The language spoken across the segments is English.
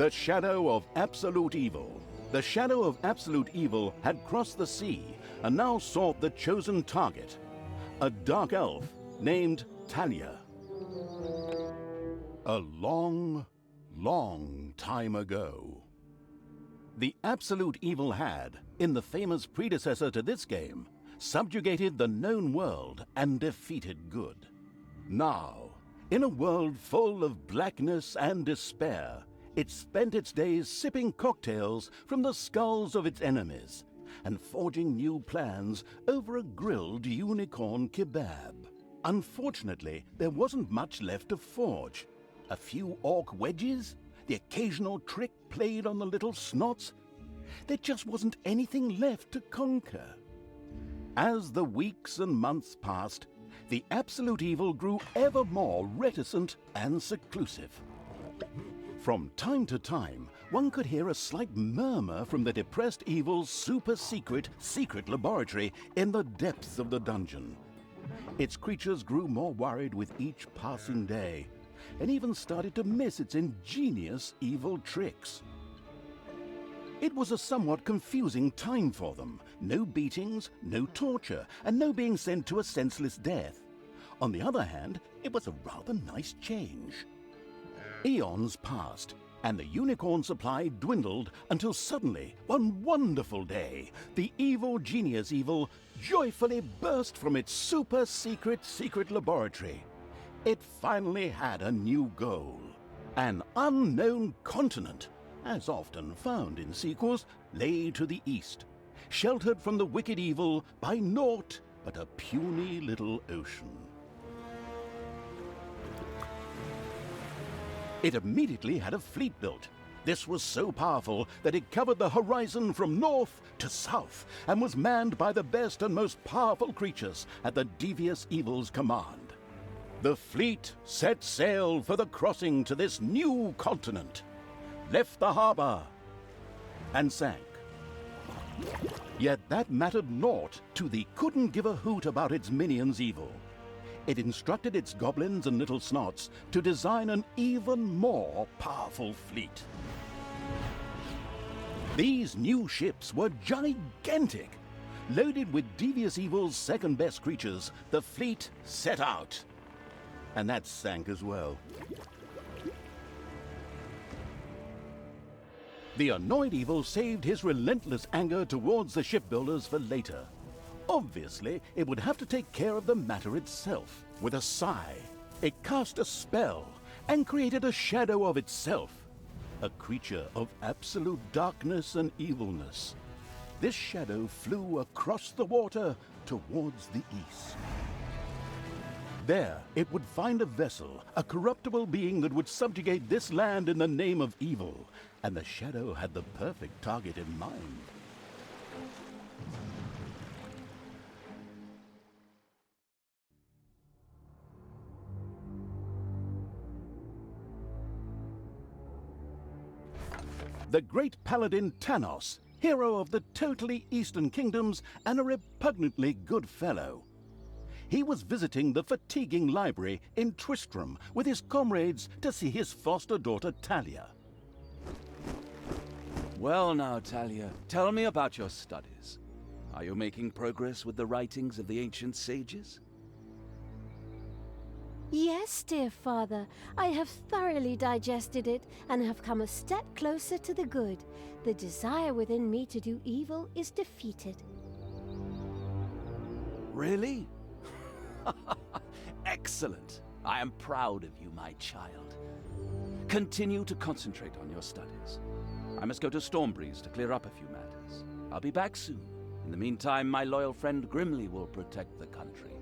The shadow of absolute evil. The shadow of absolute evil had crossed the sea and now sought the chosen target, a dark elf named Talia. A long, long time ago, the absolute evil had, in the famous predecessor to this game, subjugated the known world and defeated good. Now, in a world full of blackness and despair, it spent its days sipping cocktails from the skulls of its enemies and forging new plans over a grilled unicorn kebab. Unfortunately, there wasn't much left to forge. A few orc wedges, the occasional trick played on the little snots. There just wasn't anything left to conquer. As the weeks and months passed, the absolute evil grew ever more reticent and seclusive. From time to time, one could hear a slight murmur from the depressed evil's secret laboratory in the depths of the dungeon. Its creatures grew more worried with each passing day, and even started to miss its ingenious evil tricks. It was a somewhat confusing time for them. No beatings, no torture, and no being sent to a senseless death. On the other hand, it was a rather nice change. Eons passed, and the unicorn supply dwindled until suddenly, one wonderful day, the evil genius evil joyfully burst from its secret laboratory. It finally had a new goal. An unknown continent, as often found in sequels, lay to the east, sheltered from the wicked evil by naught but a puny little ocean. It immediately had a fleet built. This was so powerful that it covered the horizon from north to south and was manned by the best and most powerful creatures at the devious evil's command. The fleet set sail for the crossing to this new continent, left the harbor, and sank. Yet that mattered naught to the couldn't give a hoot about its minions evil. It instructed its goblins and little snots to design an even more powerful fleet. These new ships were gigantic. Loaded with devious evil's second-best creatures, the fleet set out. And that sank as well. The annoyed evil saved his relentless anger towards the shipbuilders for later. Obviously, it would have to take care of the matter itself. With a sigh, it cast a spell and created a shadow of itself, a creature of absolute darkness and evilness. This shadow flew across the water towards the east. There, it would find a vessel, a corruptible being that would subjugate this land in the name of evil, and the shadow had the perfect target in mind. The great paladin Tanos, hero of the totally Eastern Kingdoms and a repugnantly good fellow. He was visiting the fatiguing library in Tristram with his comrades to see his foster daughter Talia. Well now, Talia, tell me about your studies. Are you making progress with the writings of the ancient sages? Yes, dear father, I have thoroughly digested it and have come a step closer to the good. The desire within me to do evil is defeated. Really? Excellent. I am proud of you, my child. Continue to concentrate on your studies. I must go to Stormbreeze to clear up a few matters. I'll be back soon. In the meantime, my loyal friend Grimly will protect the country.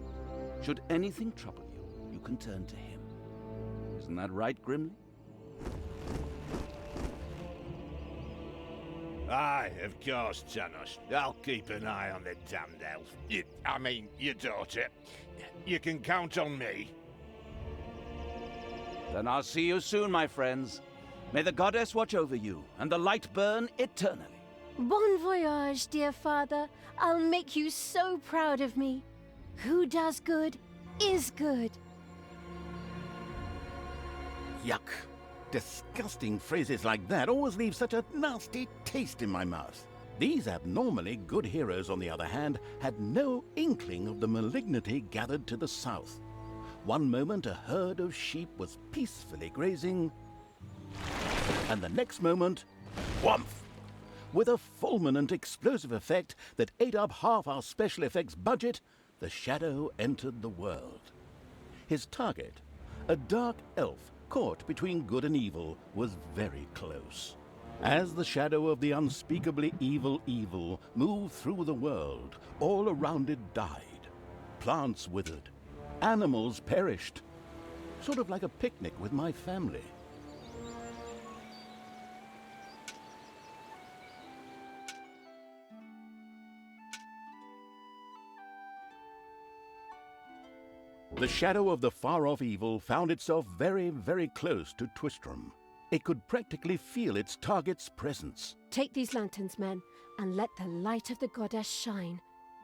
Should anything trouble you, you can turn to him. Isn't that right, Grimly? Aye, of course, Tanos. I'll keep an eye on the damned elf. Your daughter. You can count on me. Then I'll see you soon, my friends. May the goddess watch over you, and the light burn eternally. Bon voyage, dear father. I'll make you so proud of me. Who does good is good. Yuck. Disgusting phrases like that always leave such a nasty taste in my mouth. These abnormally good heroes, on the other hand, had no inkling of the malignity gathered to the south. One moment a herd of sheep was peacefully grazing, and the next moment, whumph! With a fulminant explosive effect that ate up half our special effects budget, the shadow entered the world. His target, a dark elf caught between good and evil, was very close. As the shadow of the unspeakably evil moved through the world, all around it died. Plants withered. Animals perished. Sort of like a picnic with my family. The shadow of the far-off evil found itself very, very close to Twistram. It could practically feel its target's presence. Take these lanterns, men, and let the light of the goddess shine.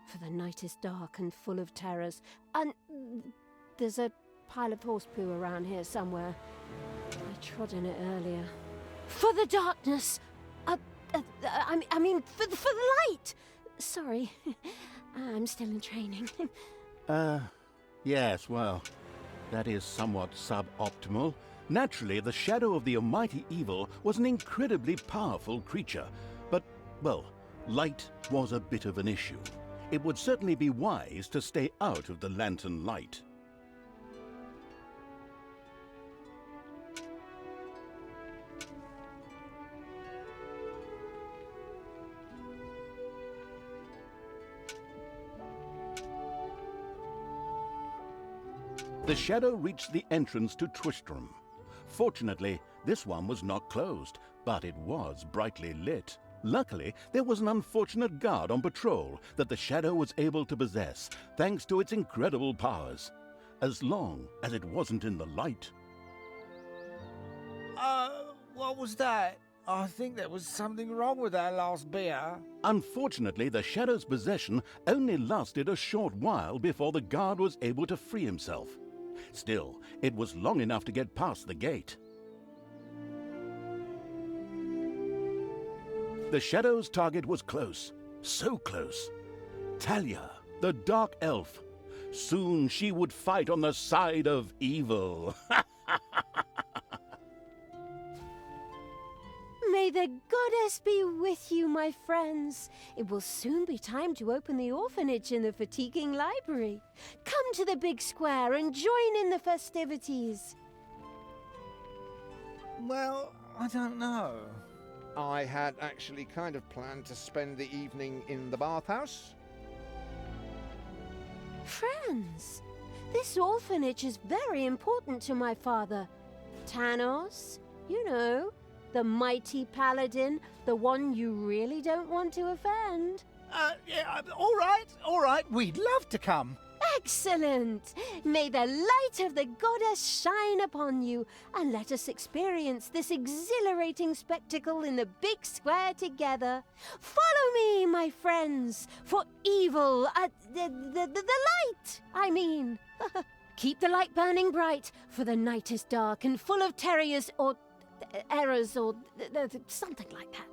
For the night is dark and full of terrors. And there's a pile of horse poo around here somewhere. I trod in it earlier. For the darkness! I mean, for the light! Sorry, I'm still in training. Yes, well, that is somewhat suboptimal. Naturally, the shadow of the almighty evil was an incredibly powerful creature, but, well, light was a bit of an issue. It would certainly be wise to stay out of the lantern light. The shadow reached the entrance to Twistram. Fortunately, this one was not closed, but it was brightly lit. Luckily, there was an unfortunate guard on patrol that the shadow was able to possess, thanks to its incredible powers. As long as it wasn't in the light. What was that? I think there was something wrong with our last beer. Unfortunately, the shadow's possession only lasted a short while before the guard was able to free himself. Still, it was long enough to get past the gate. The shadow's target was close, so close. Talia, the dark elf. Soon she would fight on the side of evil. May the goddess be with you, my friends. It will soon be time to open the orphanage in the fatiguing library. Come to the big square and join in the festivities. Well, I don't know. I had actually kind of planned to spend the evening in the bathhouse. Friends, this orphanage is very important to my father. Tanos, you know, the mighty paladin, the one you really don't want to offend. Yeah, all right, we'd love to come. Excellent! May the light of the goddess shine upon you, and let us experience this exhilarating spectacle in the big square together. Follow me, my friends, for evil, the light, I mean. Keep the light burning bright, for the night is dark and full of terrors or errors or something like that.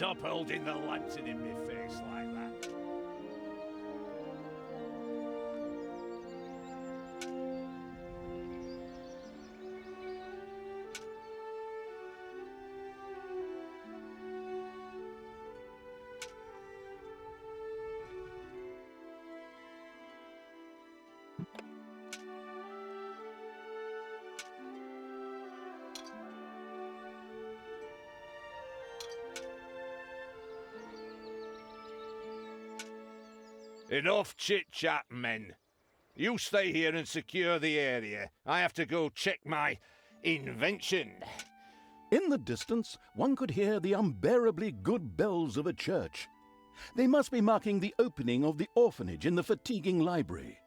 stop holding the lantern in my face like that. Enough chit-chat, men. You stay here and secure the area. I have to go check my invention. In the distance, one could hear the unbearably good bells of a church. They must be marking the opening of the orphanage in the fatiguing library.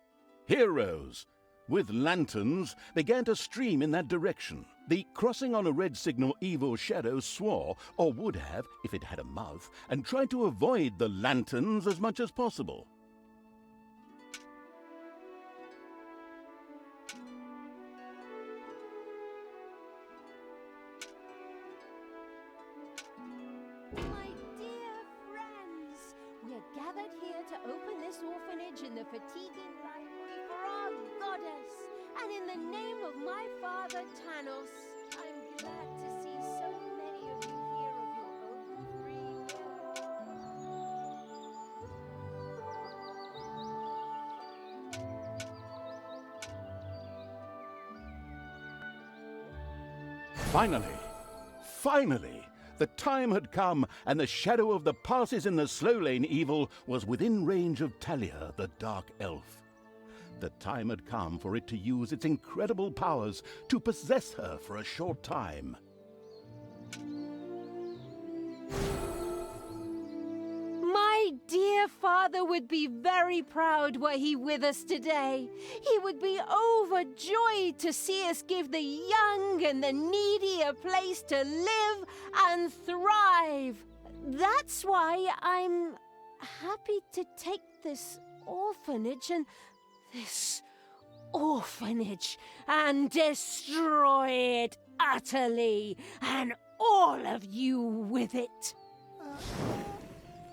Heroes, with lanterns, began to stream in that direction. The crossing on a red signal evil shadow swore, or would have if it had a mouth, and tried to avoid the lanterns as much as possible. My dear friends, we're gathered here to open this orphanage in the fatiguing library for our goddess, and in the name of my father Tanos, I'm glad to see so many of you here of your own free Finally, the time had come, and the shadow of the passes in the slow lane evil was within range of Talia, the dark elf. The time had come for it to use its incredible powers to possess her for a short time. My dear father would be very proud were he with us today. He would be overjoyed to see us give the young and the needy a place to live and thrive. That's why I'm happy to take this orphanage and destroy it utterly, and all of you with it.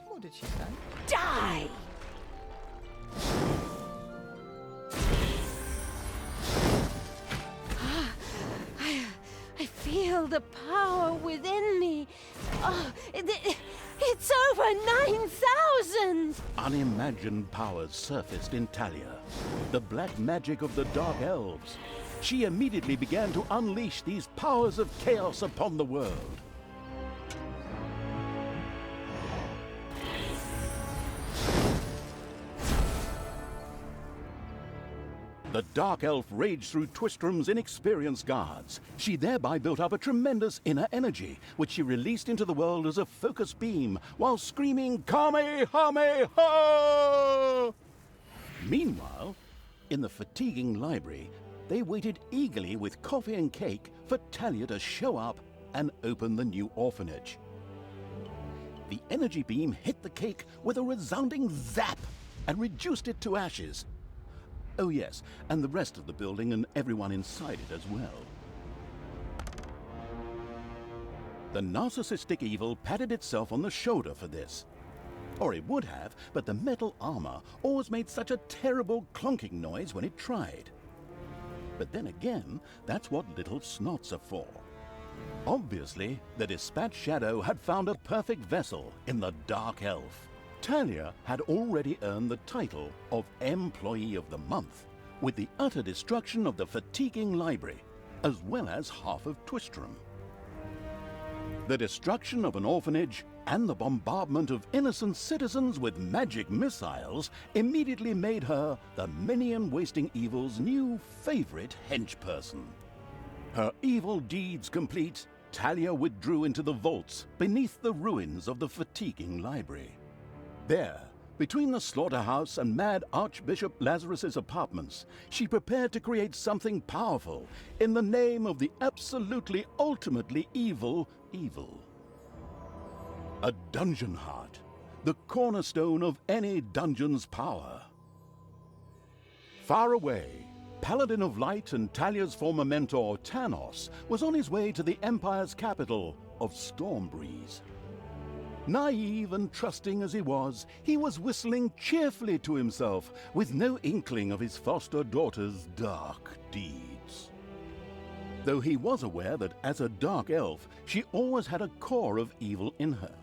What did she say? Die! I feel the power within me. Oh, it's over 9,000! Unimagined powers surfaced in Talia, the black magic of the Dark Elves. She immediately began to unleash these powers of chaos upon the world. The Dark Elf raged through Twistrum's inexperienced guards. She thereby built up a tremendous inner energy, which she released into the world as a focus beam, while screaming, Kamehameha! Meanwhile, in the fatiguing library, they waited eagerly with coffee and cake for Talia to show up and open the new orphanage. The energy beam hit the cake with a resounding zap and reduced it to ashes. Oh yes, and the rest of the building and everyone inside it as well. The narcissistic evil patted itself on the shoulder for this. Or it would have, but the metal armor always made such a terrible clonking noise when it tried. But then again, that's what little snots are for. Obviously, the Dispatch Shadow had found a perfect vessel in the Dark Elf. Talia had already earned the title of Employee of the Month, with the utter destruction of the fatiguing library, as well as half of Twistrum. The destruction of an orphanage and the bombardment of innocent citizens with magic missiles immediately made her the minion-wasting evil's new favorite henchperson. Her evil deeds complete, Talia withdrew into the vaults beneath the ruins of the fatiguing library. There, between the slaughterhouse and Mad Archbishop Lazarus's apartments, she prepared to create something powerful in the name of the absolutely ultimately evil. A dungeon heart, the cornerstone of any dungeon's power. Far away, Paladin of Light and Talia's former mentor, Tanos, was on his way to the Empire's capital of Stormbreeze. Naive and trusting as he was whistling cheerfully to himself, with no inkling of his foster daughter's dark deeds. Though he was aware that as a dark elf, she always had a core of evil in her.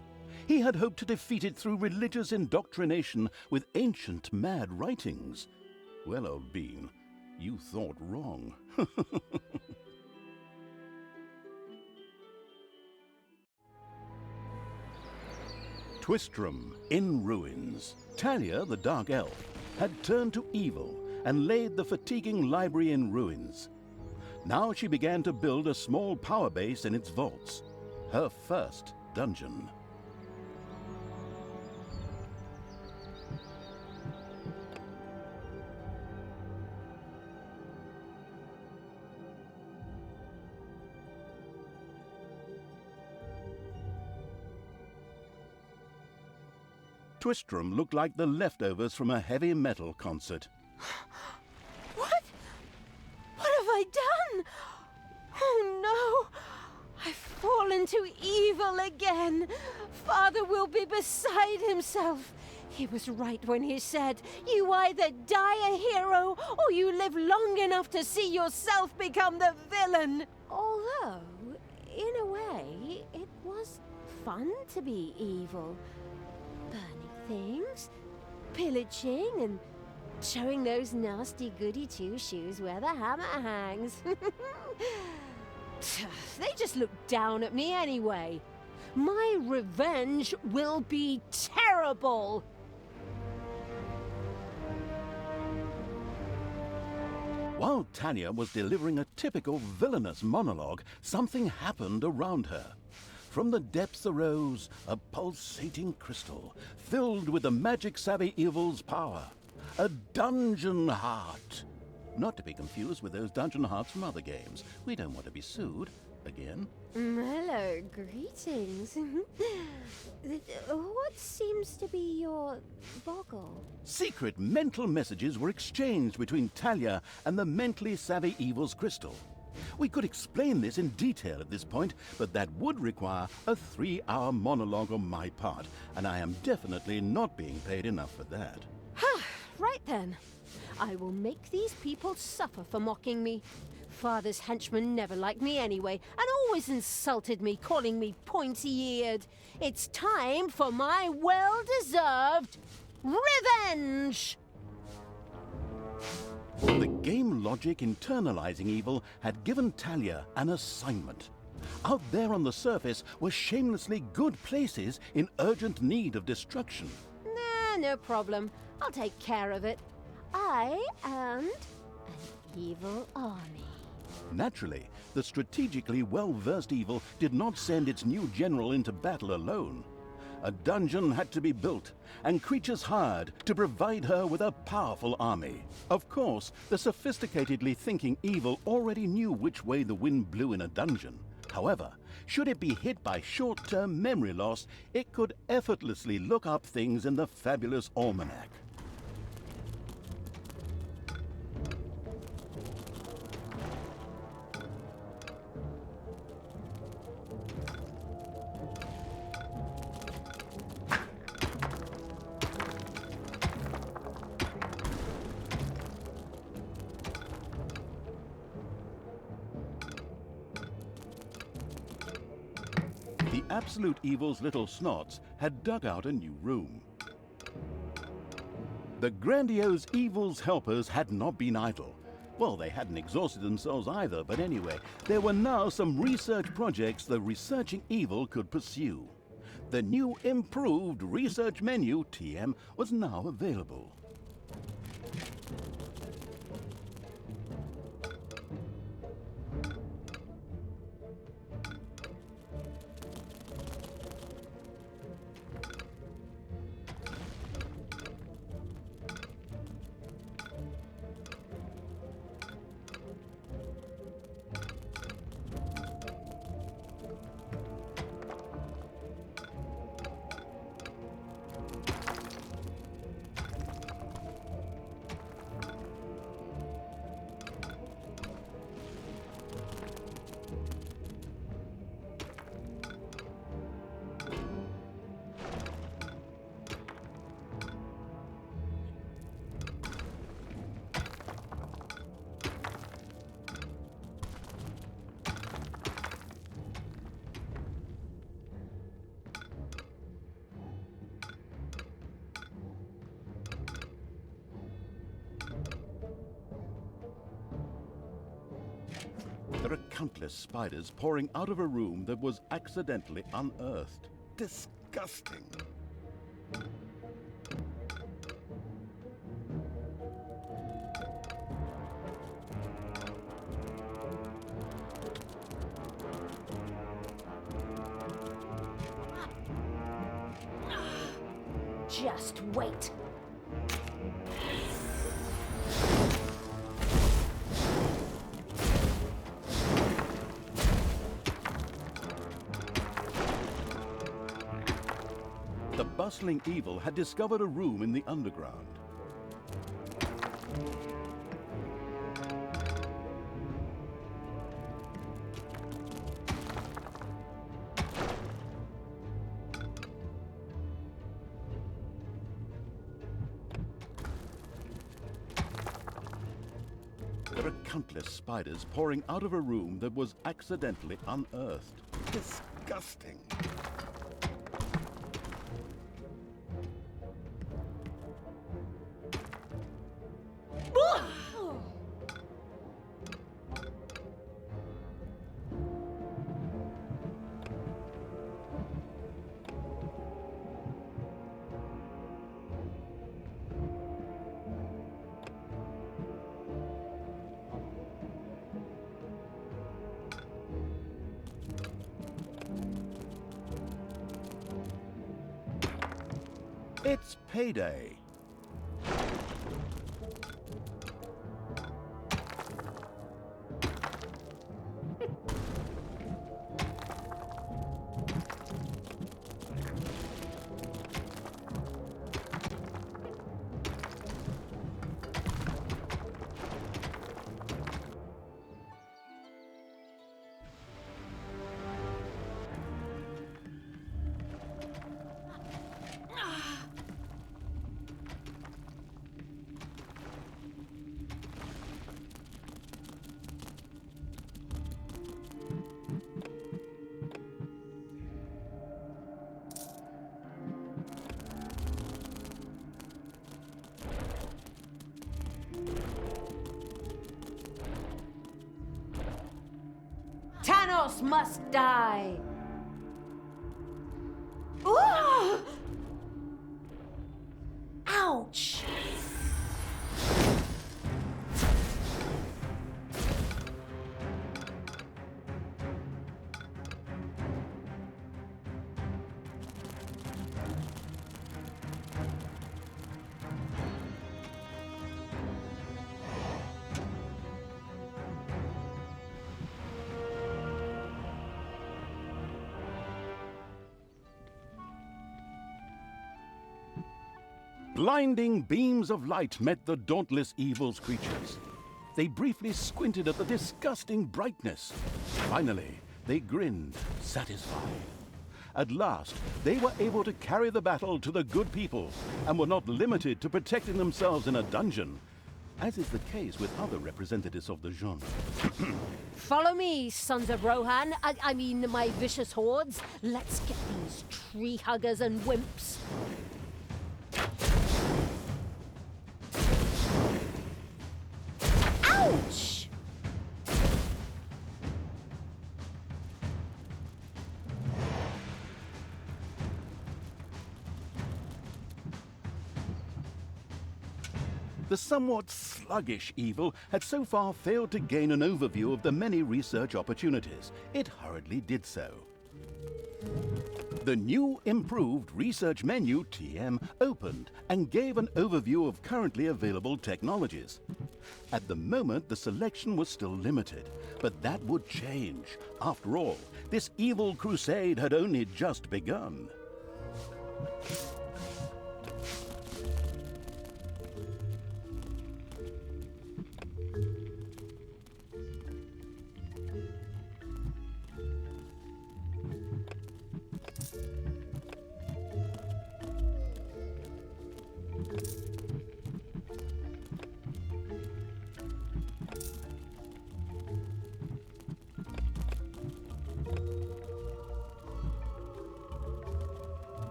He had hoped to defeat it through religious indoctrination with ancient mad writings. Well, old bean, you thought wrong. Twistram in ruins. Talia, the dark elf, had turned to evil and laid the fatiguing library in ruins. Now she began to build a small power base in its vaults, her first dungeon. Twistram looked like the leftovers from a heavy metal concert. What? What have I done? Oh no! I've fallen to evil again. Father will be beside himself. He was right when he said, you either die a hero or you live long enough to see yourself become the villain. Although, in a way, it was fun to be evil. Burning things, pillaging, and showing those nasty goody two-shoes where the hammer hangs. They just look down at me anyway. My revenge will be terrible. While Talia was delivering a typical villainous monologue, something happened around her. From the depths arose a pulsating crystal, filled with the magic-savvy evil's power. A dungeon heart. Not to be confused with those dungeon hearts from other games. We don't want to be sued again. Hello, greetings. What seems to be your boggle? Secret mental messages were exchanged between Talia and the mentally savvy evil's crystal. We could explain this in detail at this point, but that would require a 3-hour monologue on my part, and I am definitely not being paid enough for that. Right then. I will make these people suffer for mocking me. Father's henchmen never liked me anyway, and always insulted me, calling me pointy-eared. It's time for my well-deserved revenge! The game logic internalizing evil had given Talia an assignment. Out there on the surface were shamelessly good places in urgent need of destruction. Nah, no problem. I'll take care of it. I and an evil army. Naturally, the strategically well-versed evil did not send its new general into battle alone. A dungeon had to be built, and creatures hired to provide her with a powerful army. Of course, the sophisticatedly thinking evil already knew which way the wind blew in a dungeon. However, should it be hit by short-term memory loss, it could effortlessly look up things in the fabulous almanac. The absolute evil's little snots had dug out a new room. The grandiose evil's helpers had not been idle. Well, they hadn't exhausted themselves either, but anyway, there were now some research projects the researching evil could pursue. The new improved research menu, TM, was now available. There are countless spiders pouring out of a room that was accidentally unearthed. Disgusting. Just wait. The bustling evil had discovered a room in the underground. There are countless spiders pouring out of a room that was accidentally unearthed. Disgusting. It's payday. Thanos must die! Ooh! Ouch! Blinding beams of light met the dauntless evil's creatures. They briefly squinted at the disgusting brightness. Finally, they grinned, satisfied. At last, they were able to carry the battle to the good people and were not limited to protecting themselves in a dungeon, as is the case with other representatives of the genre. Follow me, sons of Rohan. I mean, my vicious hordes. Let's get these tree huggers and wimps. Ouch! The somewhat sluggish evil had so far failed to gain an overview of the many research opportunities. It hurriedly did so. The new improved research menu, TM, opened and gave an overview of currently available technologies. At the moment, the selection was still limited, but that would change. After all, this evil crusade had only just begun.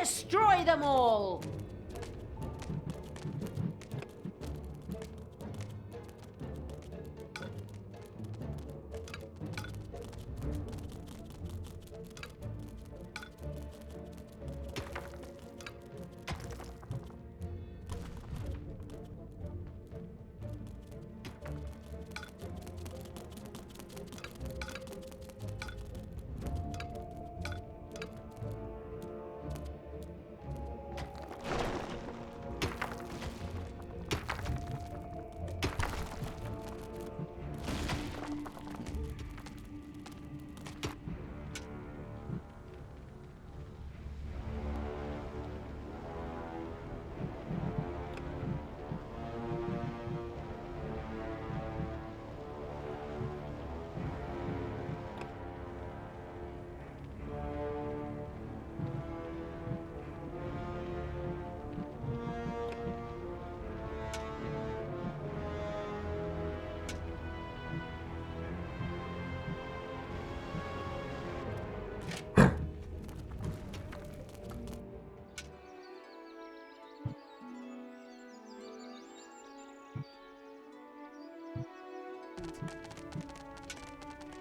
Destroy them all!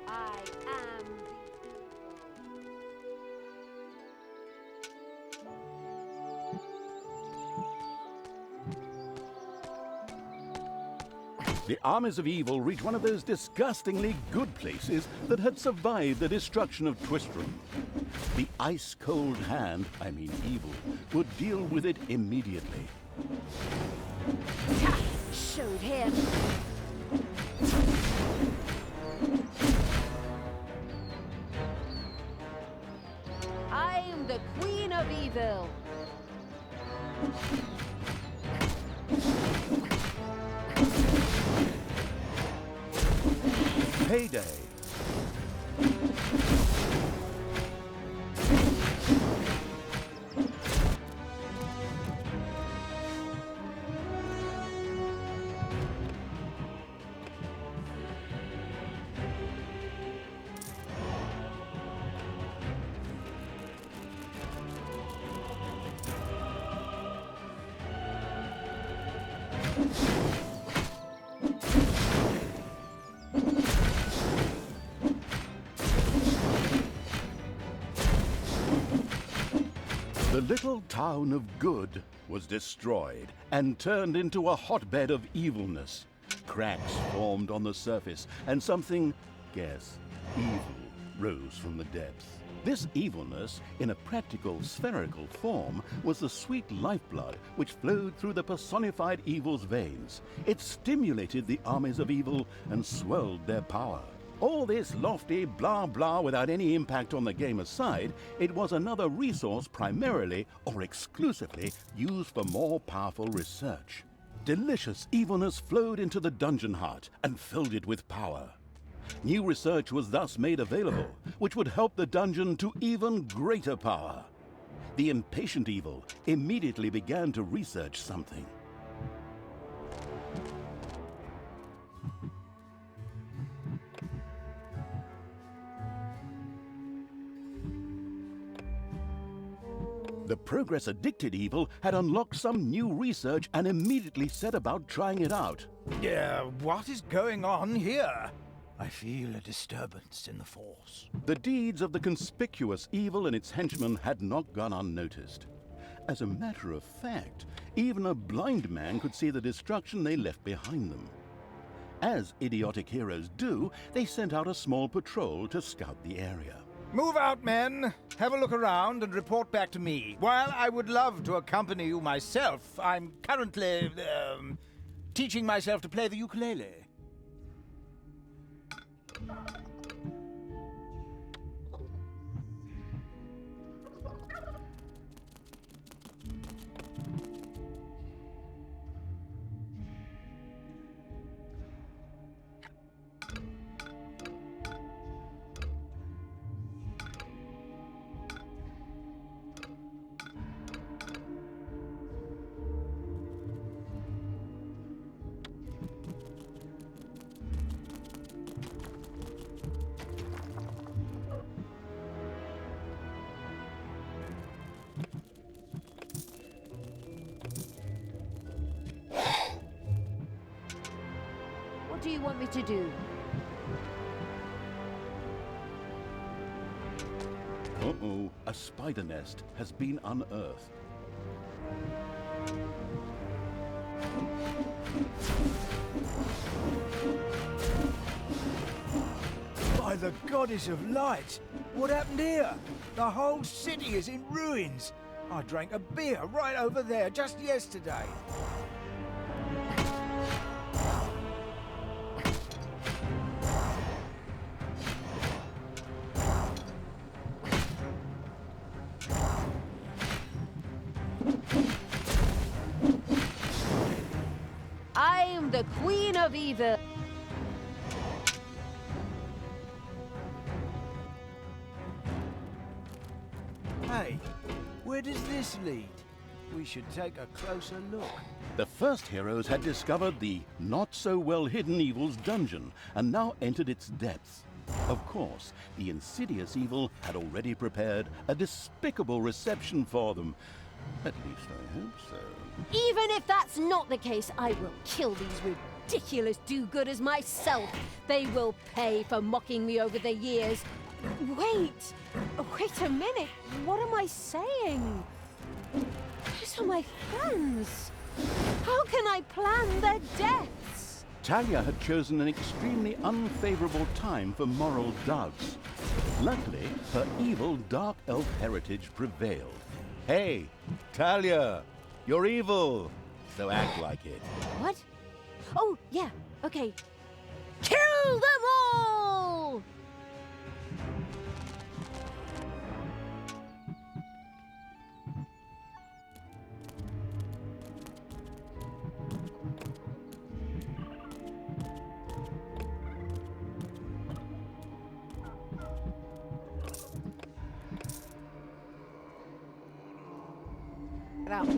I am The armies of evil reached one of those disgustingly good places that had survived the destruction of Twistram. The ice-cold hand, I mean evil, would deal with it immediately. showed him. I am the Queen of Evil. Payday! The little town of Good was destroyed and turned into a hotbed of evilness. Cracks formed on the surface, and something, guess, evil rose from the depths. This evilness, in a practical spherical form, was the sweet lifeblood which flowed through the personified evil's veins. It stimulated the armies of evil and swelled their power. All this lofty blah blah without any impact on the game aside, it was another resource primarily or exclusively used for more powerful research. Delicious evilness flowed into the dungeon heart and filled it with power. New research was thus made available, which would help the dungeon to even greater power. The impatient evil immediately began to research something. The progress-addicted evil had unlocked some new research and immediately set about trying it out. What is going on here? I feel a disturbance in the force. The deeds of the conspicuous evil and its henchmen had not gone unnoticed. As a matter of fact, even a blind man could see the destruction they left behind them. As idiotic heroes do, they sent out a small patrol to scout the area. Move out, men. Have a look around and report back to me. While I would love to accompany you myself, I'm currently, teaching myself to play the ukulele. want me to do? Uh-oh, a spider nest has been unearthed. By the goddess of light! What happened here? The whole city is in ruins. I drank a beer right over there just yesterday. I am the Queen of Evil. Hey, where does this lead? We should take a closer look. The first heroes had discovered the not-so-well-hidden evil's dungeon and now entered its depths. Of course, the insidious evil had already prepared a despicable reception for them. At least I hope so. Even if that's not the case, I will kill these ridiculous do-gooders myself. They will pay for mocking me over the years. Wait a minute. What am I saying? These are my friends. How can I plan their deaths? Talia had chosen an extremely unfavorable time for moral doubts. Luckily, her evil dark elf heritage prevailed. Hey, Talia, you're evil, so act like it. What? Oh, yeah, okay. Kill them all! Get out.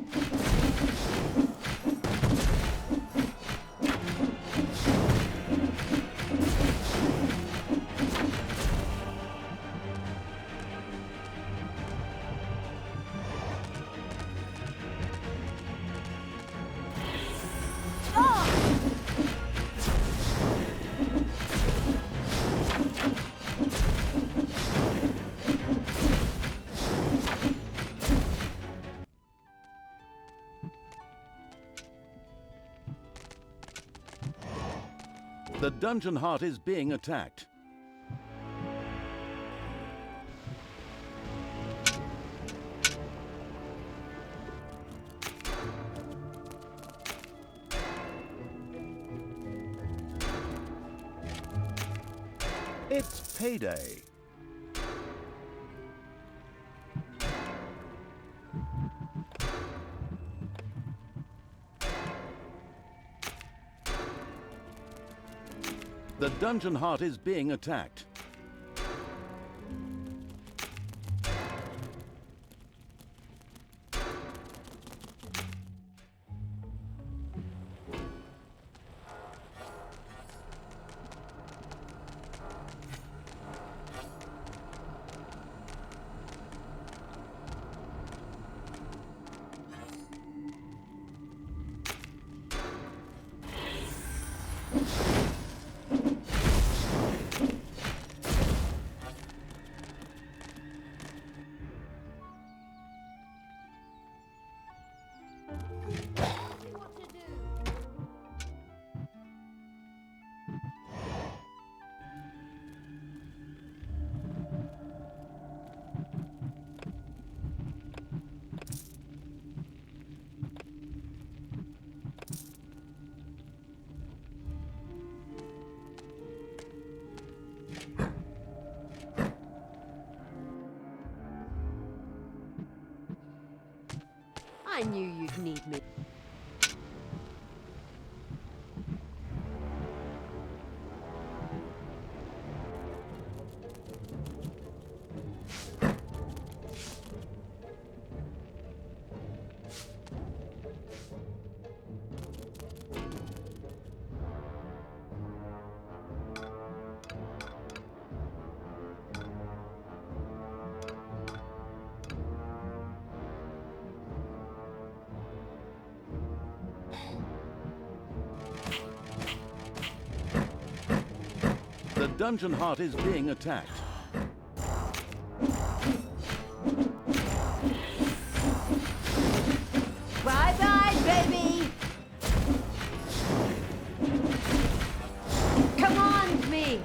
The dungeon heart is being attacked. It's payday. The dungeon heart is being attacked. What to do? I knew you'd need me. dungeon heart is being attacked. Bye-bye, baby! Come on, me!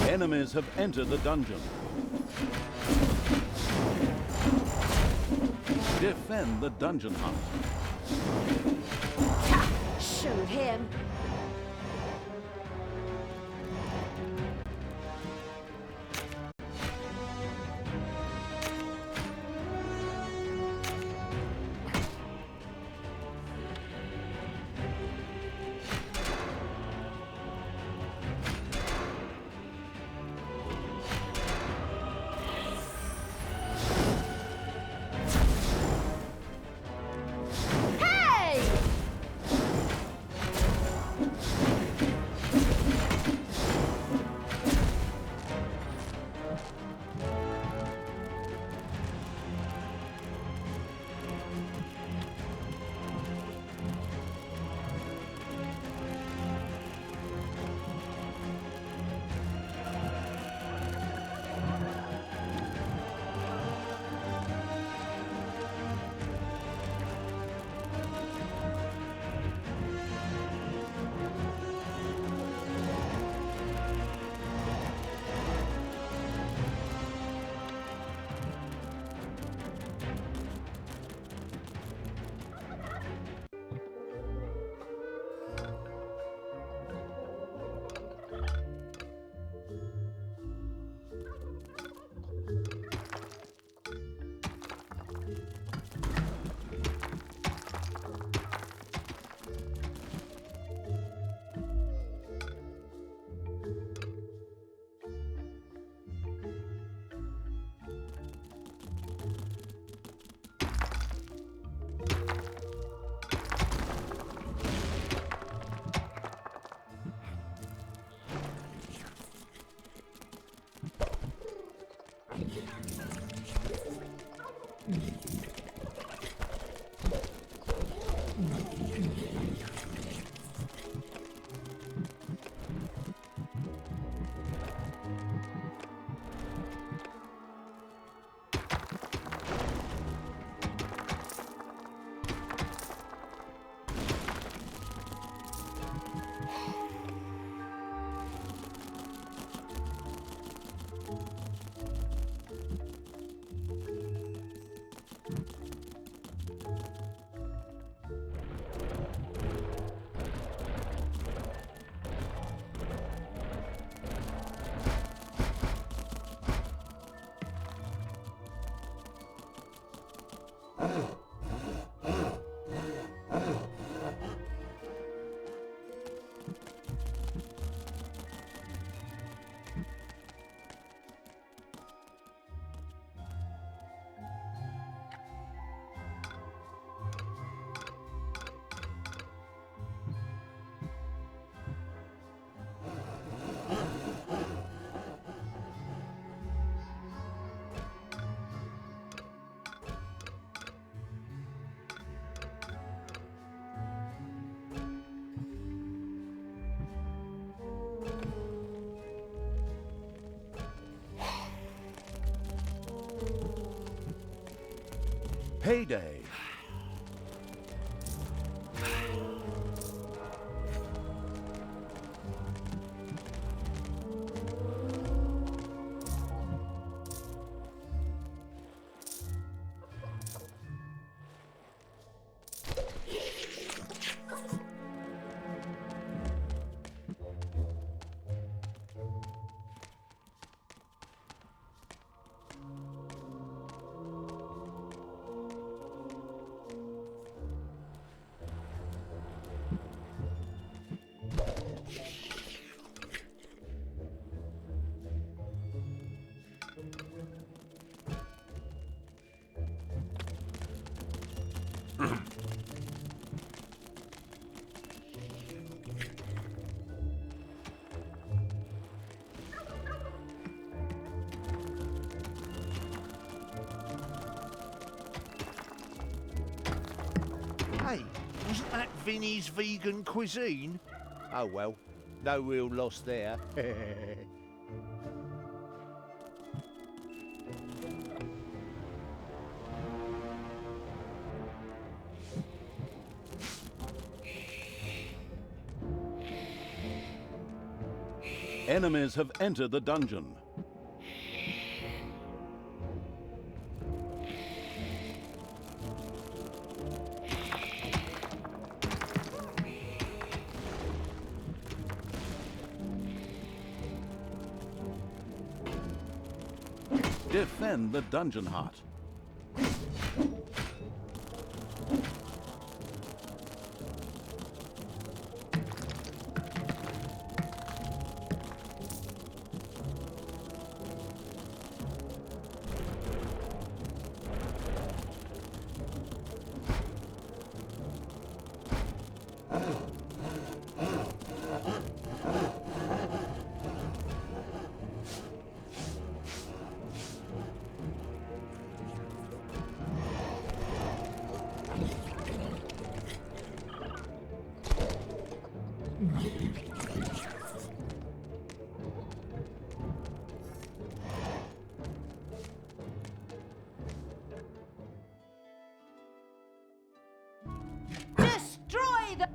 Enemies have entered the dungeon. Defend the dungeon heart. Ha! Shoot him! Payday. Wasn't that Vinny's vegan cuisine? Oh well, no real loss there. Enemies have entered the dungeon. Defend the dungeon heart. Destroy the...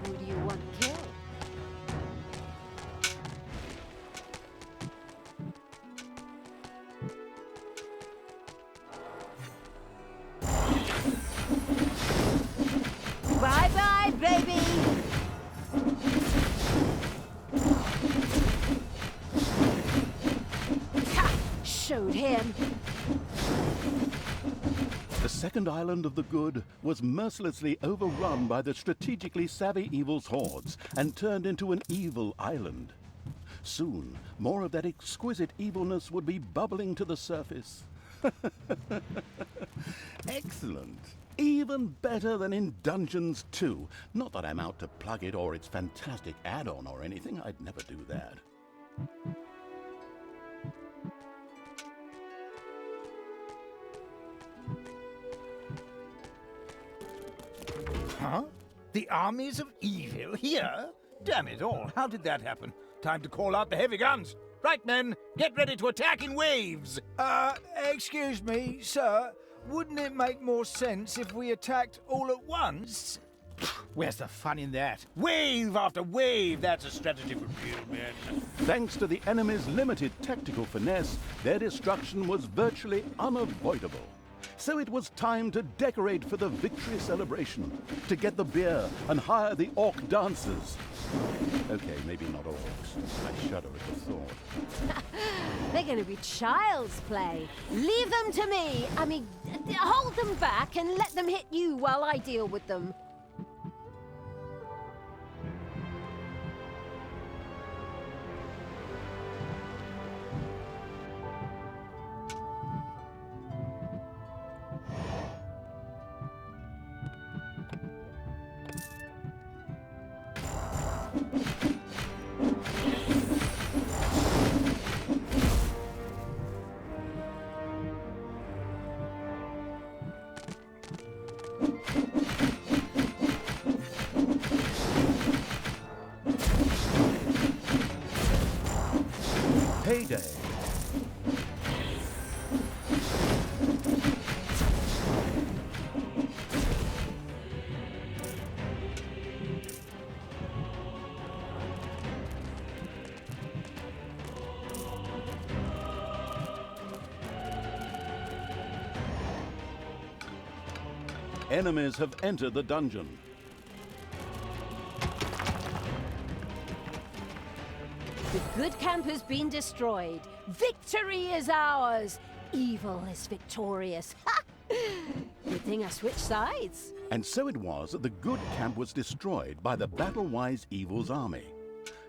Who do you want killed? Bye-bye, baby! Ha! Showed him. The second island of the good was mercilessly overrun by the strategically savvy evil's hordes and turned into an evil island. Soon, more of that exquisite evilness would be bubbling to the surface. Excellent. Even better than in Dungeons 2. Not that I'm out to plug it or its fantastic add-on or anything. I'd never do that. Huh? The armies of evil here? Damn it all, how did that happen? Time to call out the heavy guns. Right, men, get ready to attack in waves. Excuse me, sir. Wouldn't it make more sense if we attacked all at once? Where's the fun in that? Wave after wave, that's a strategy for real men. Thanks to the enemy's limited tactical finesse, their destruction was virtually unavoidable. So it was time to decorate for the victory celebration, to get the beer and hire the orc dancers. Okay, maybe not orcs. I shudder at the thought. They're going to be child's play. Leave them to me. I mean, hold them back and let them hit you while I deal with them. Payday. enemies have entered the dungeon. The good camp has been destroyed. Victory is ours. Evil is victorious. Ha! Good thing I switched sides. And so it was that the good camp was destroyed by the battle-wise evil's army.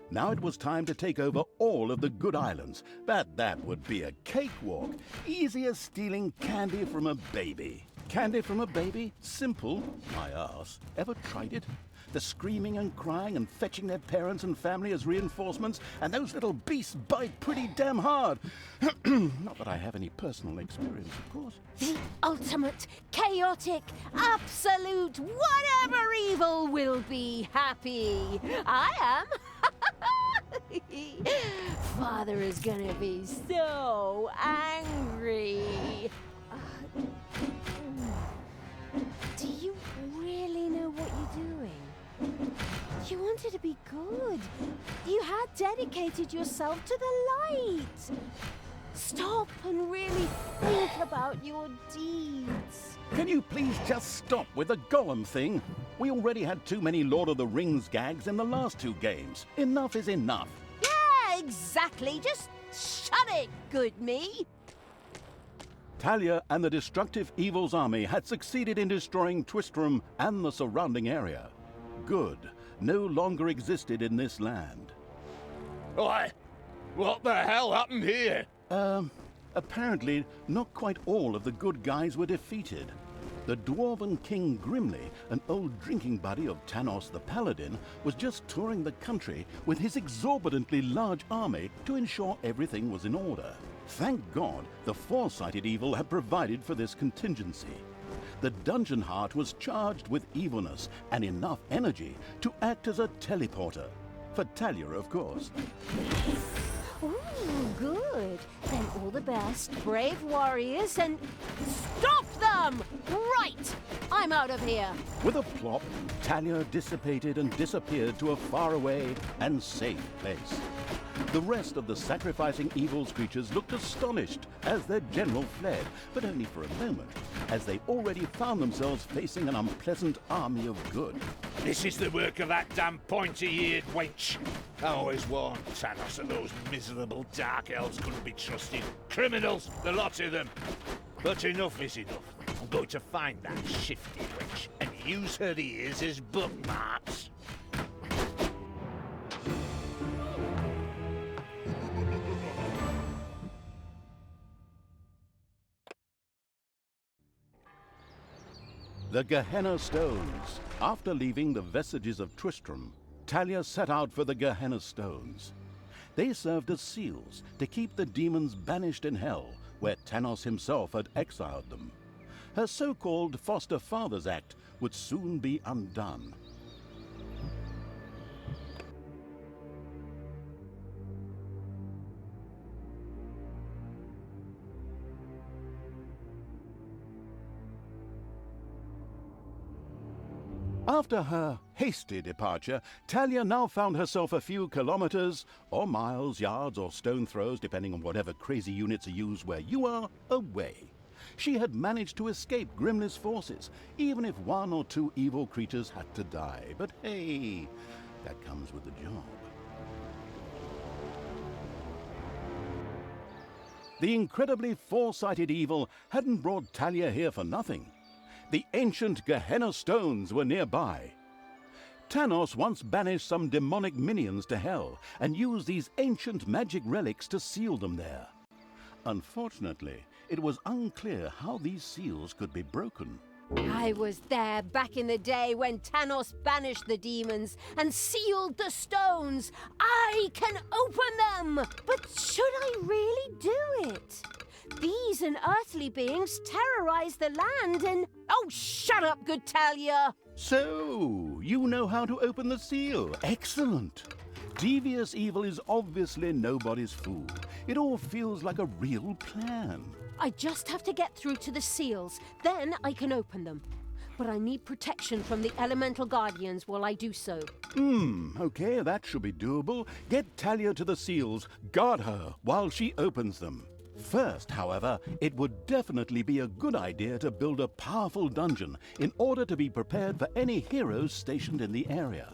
Now it was time to take over all of the good islands, but that would be a cakewalk. Easy as stealing candy from a baby. Candy from a baby? Simple, my ass. Ever tried it? The screaming and crying and fetching their parents and family as reinforcements, and those little beasts bite pretty damn hard. Not that I have any personal experience, of course. The ultimate, chaotic, absolute, whatever evil will be happy. I am. Father is gonna be so angry. Do you really know what you're doing? You wanted to be good. You had dedicated yourself to the light. Stop and really think about your deeds. Can you please just stop with the golem thing? We already had too many Lord of the Rings gags in the last 2 games. Enough is enough. Yeah, exactly. Just shut it, good me. Talia and the destructive evil's army had succeeded in destroying Twistram and the surrounding area. Good no longer existed in this land. Why? What the hell happened here? Apparently not quite all of the good guys were defeated. The dwarven King Grimly, an old drinking buddy of Tanos the Paladin, was just touring the country with his exorbitantly large army to ensure everything was in order. Thank God the foresighted evil had provided for this contingency. The dungeon heart was charged with evilness and enough energy to act as a teleporter. For Talia, of course. Ooh, good. Then all the best, brave warriors, and stop them! Right! I'm out of here. With a plop, Talia dissipated and disappeared to a faraway and safe place. The rest of the sacrificing evil's creatures looked astonished as their general fled, but only for a moment, as they already found themselves facing an unpleasant army of good. This is the work of that damn pointy-eared wench. I always warned Thanos that those miserable dark elves couldn't be trusted. Criminals, the lot of them. But enough is enough. I'm going to find that shifty wench and use her ears as bookmarks. The Gehenna Stones. After leaving the vestiges of Tristram, Talia set out for the Gehenna Stones. They served as seals to keep the demons banished in hell, where Tanos himself had exiled them. Her so-called Foster Fathers Act would soon be undone. After her hasty departure, Talia now found herself a few kilometers, or miles, yards, or stone throws, depending on whatever crazy units are used where you are, away. She had managed to escape Grimly's forces, even if 1 or 2 evil creatures had to die. But hey, that comes with the job. The incredibly foresighted evil hadn't brought Talia here for nothing. The ancient Gehenna Stones were nearby. Tanos once banished some demonic minions to hell and used these ancient magic relics to seal them there. Unfortunately, it was unclear how these seals could be broken. I was there back in the day when Tanos banished the demons and sealed the stones. I can open them! But should I really do it? These unearthly beings terrorize the land and... Oh, shut up, good Talia! So, you know how to open the seal. Excellent. Devious evil is obviously nobody's fool. It all feels like a real plan. I just have to get through to the seals. Then I can open them. But I need protection from the elemental guardians while I do so. Okay, that should be doable. Get Talia to the seals. Guard her while she opens them. First, however, it would definitely be a good idea to build a powerful dungeon in order to be prepared for any heroes stationed in the area.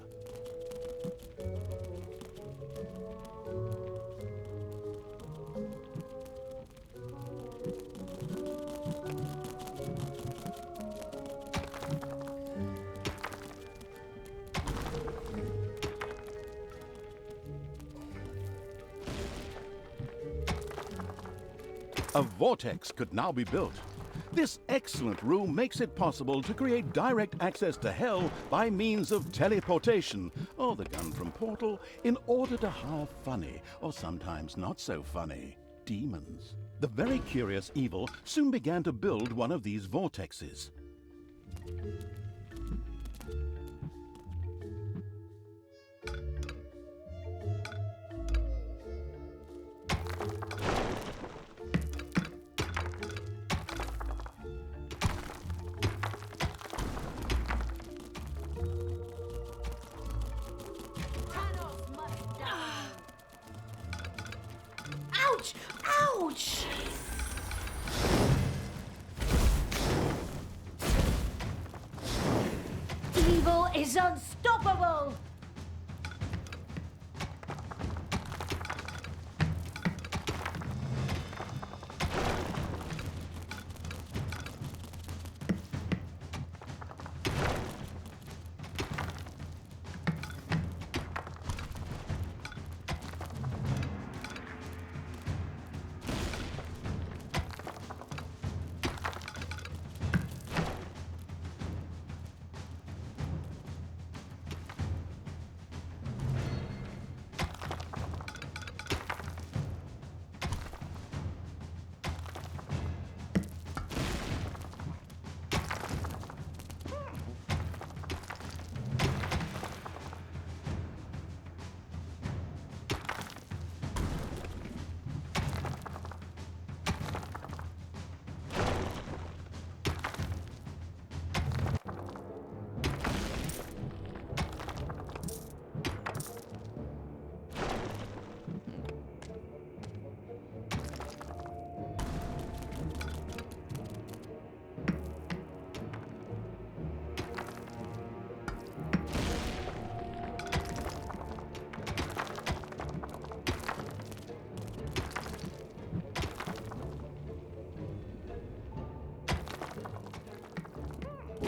A vortex could now be built. This excellent room makes it possible to create direct access to Hell by means of teleportation, or the gun from Portal, in order to hire funny, or sometimes not so funny, demons. The very curious Evil soon began to build one of these vortexes. Ouch! Ouch! Evil is unstoppable!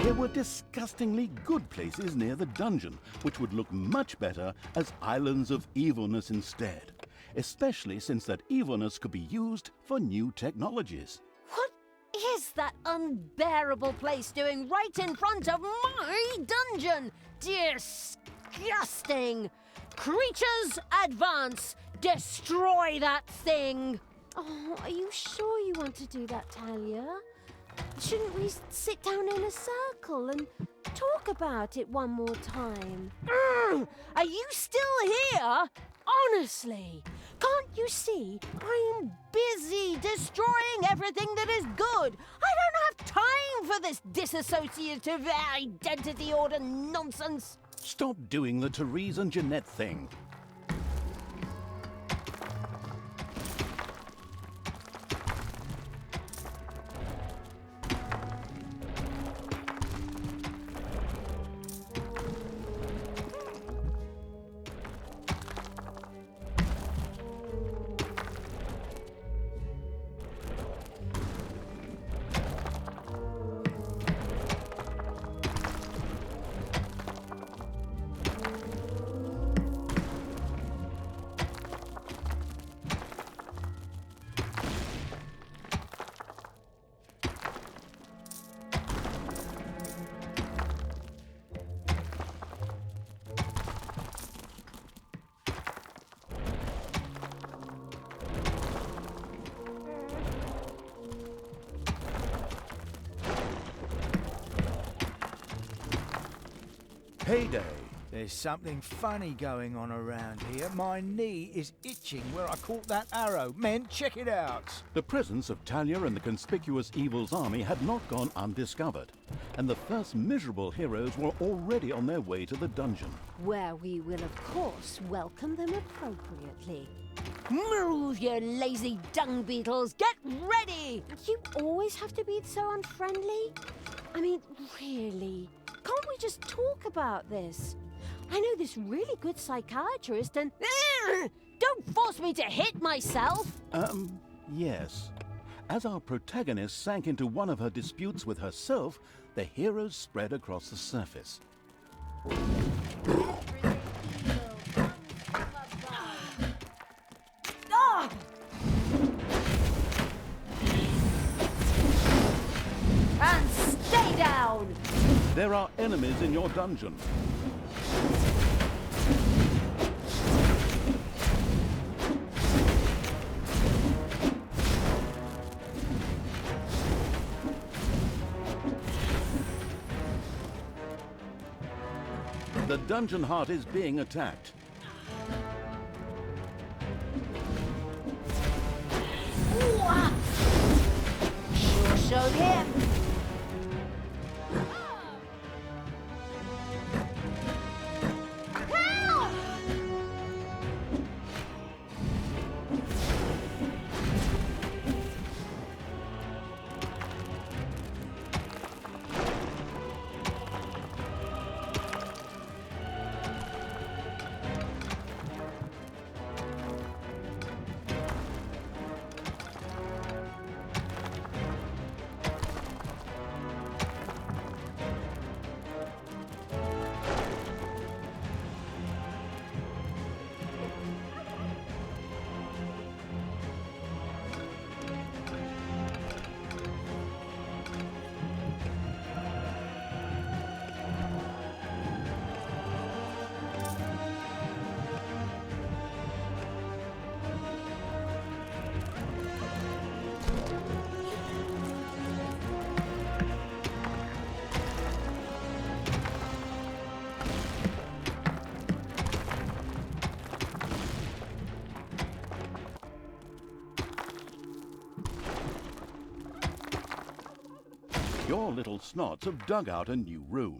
There were disgustingly good places near the dungeon, which would look much better as islands of evilness instead, especially since that evilness could be used for new technologies. What is that unbearable place doing right in front of my dungeon? Disgusting! Creatures, advance! Destroy that thing! Oh, are you sure you want to do that, Talia? Shouldn't we sit down in a circle and talk about it one more time? Are you still here? Honestly, can't you see I'm busy destroying everything that is good? I don't have time for this dissociative identity order nonsense. Stop doing the Therese and Jeanette thing. Payday. There's something funny going on around here. My knee is itching where I caught that arrow. Men, check it out. The presence of Talia and the conspicuous Evil's army had not gone undiscovered, and the first miserable heroes were already on their way to the dungeon. Where we will, of course, welcome them appropriately. Move, you lazy dung beetles! Get ready! You always have to be so unfriendly? I mean, really? Can't we just talk about this? I know this really good psychiatrist and... Don't force me to hit myself! Yes. As our protagonist sank into one of her disputes with herself, the heroes spread across the surface. Ah! And stay down! There are enemies in your dungeon. The dungeon heart is being attacked. Wah! Sure showed him. Help! Your little snots have dug out a new room.